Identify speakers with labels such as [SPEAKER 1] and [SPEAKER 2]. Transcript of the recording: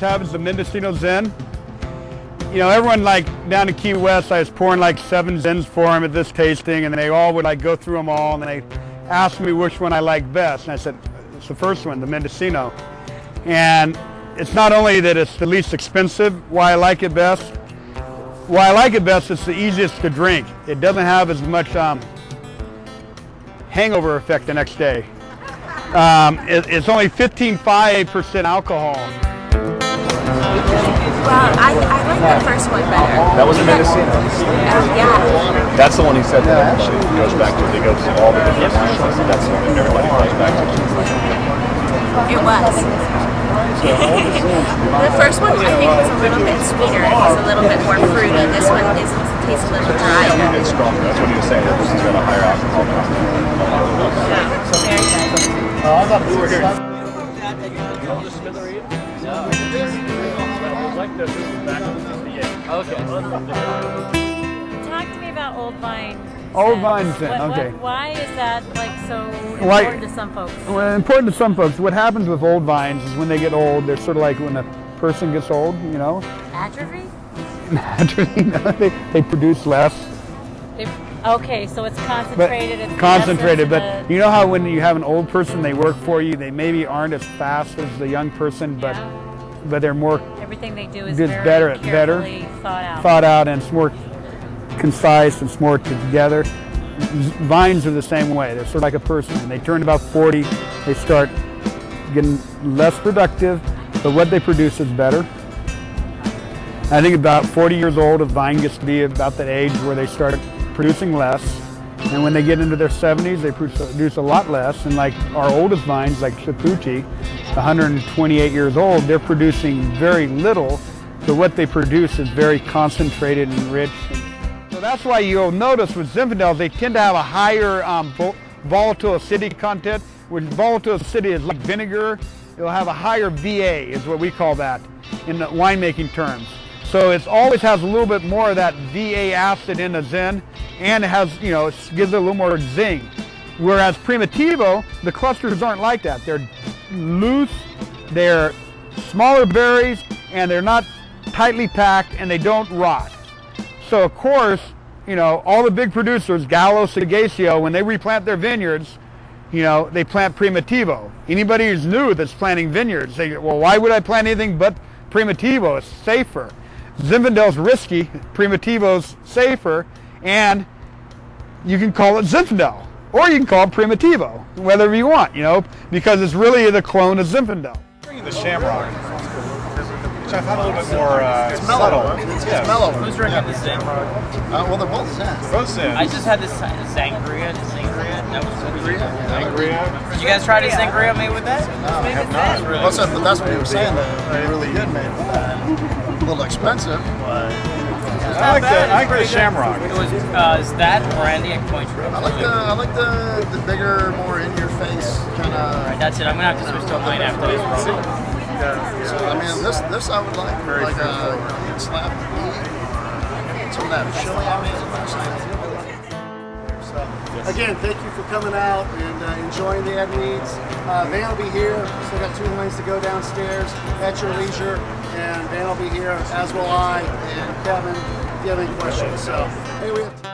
[SPEAKER 1] always have is the Mendocino Zen. You know, everyone like down in Key West, I was pouring like 7 Zens for them at this tasting, and they all would like go through them all, and they asked me which one I like best. And I said, it's the first one, the Mendocino. And it's not only that it's the least expensive, why I like it best. Why I like it best, it's the easiest to drink. It doesn't have as much hangover effect the next day. It's only 15.5% alcohol.
[SPEAKER 2] Well, I like the first one better.
[SPEAKER 3] That was a Mendocino.
[SPEAKER 2] Yeah.
[SPEAKER 3] That's the one he said that actually goes back to. They go through all the different wines. That's the one that everybody goes back to.
[SPEAKER 2] It was. The first one I think was a little bit sweeter. It was a little bit more fruity. This one tastes a little drier.
[SPEAKER 3] It's stronger. That's what he was saying. That this has got a higher alcohol content.
[SPEAKER 2] Yeah, very good.
[SPEAKER 3] I thought we were here.
[SPEAKER 4] Okay. Talk to me about Old Vine.
[SPEAKER 1] Old Vine Zen, okay.
[SPEAKER 4] Why is that like so important to some folks?
[SPEAKER 1] Well, important to some folks. What happens with old vines is when they get old, they're sort of like when a person gets old, you know.
[SPEAKER 4] Atrophy?
[SPEAKER 1] Atrophy, no, they produce less.
[SPEAKER 4] Okay, so it's concentrated.
[SPEAKER 1] But concentrated, but you know how when you have an old person, they work for you, they maybe aren't as fast as the young person, but they're more.
[SPEAKER 4] Everything they do is
[SPEAKER 1] better, thought out, and it's more concise and it's more together. Vines are the same way. They're sort of like a person. When they turn about 40, they start getting less productive, but what they produce is better. I think about 40 years old, a vine gets to be about that age where they start producing less, and when they get into their 70s, they produce a lot less. And like our oldest vines, like Chapuchi, 128 years old, they're producing very little, so what they produce is very concentrated and rich. So that's why you'll notice with Zinfandels, they tend to have a higher volatile acidity content. Which volatile acidity is like vinegar. It'll have a higher VA, is what we call that in the winemaking terms. So it always has a little bit more of that VA acid in the Zen, and it has, you know, it gives it a little more zing. Whereas Primitivo, the clusters aren't like that. They're loose, they're smaller berries, and they're not tightly packed, and they don't rot. So of course, you know, all the big producers, Gallo, Sagacio, when they replant their vineyards, you know, they plant Primitivo. Anybody who's new that's planting vineyards, they go, well, why would I plant anything but Primitivo? It's safer. Zinfandel's risky, Primitivo's safer, and you can call it Zinfandel, or you can call it Primitivo, whatever you want, you know, because it's really the clone of Zinfandel.
[SPEAKER 3] Bringing the Shamrock, which I thought a little bit more subtle.
[SPEAKER 5] It's mellow.
[SPEAKER 6] Who's drinking the Zen?
[SPEAKER 5] Well, they're both Zen.
[SPEAKER 3] They're both Zen.
[SPEAKER 6] I just had this sangria. That was
[SPEAKER 3] Sangria.
[SPEAKER 6] Did you guys try the sangria made with that?
[SPEAKER 5] No, I have not. Really. But that's what he was saying. That they're really good made with that. A little expensive, but
[SPEAKER 3] I like the Shamrock.
[SPEAKER 6] It was is that brandy and Cointreau.
[SPEAKER 5] I like the bigger, more in your face kind of.
[SPEAKER 6] Alright, that's it. I'm gonna have to switch to a plane after this.
[SPEAKER 5] So I mean, this I would like slap some of that chili I made last night. So again, thank you for coming out and enjoying the Edmeads. Van will be here. Still got 2 lanes to go downstairs at your leisure, and Van will be here, as will I and Kevin, if you have any questions. So anyway.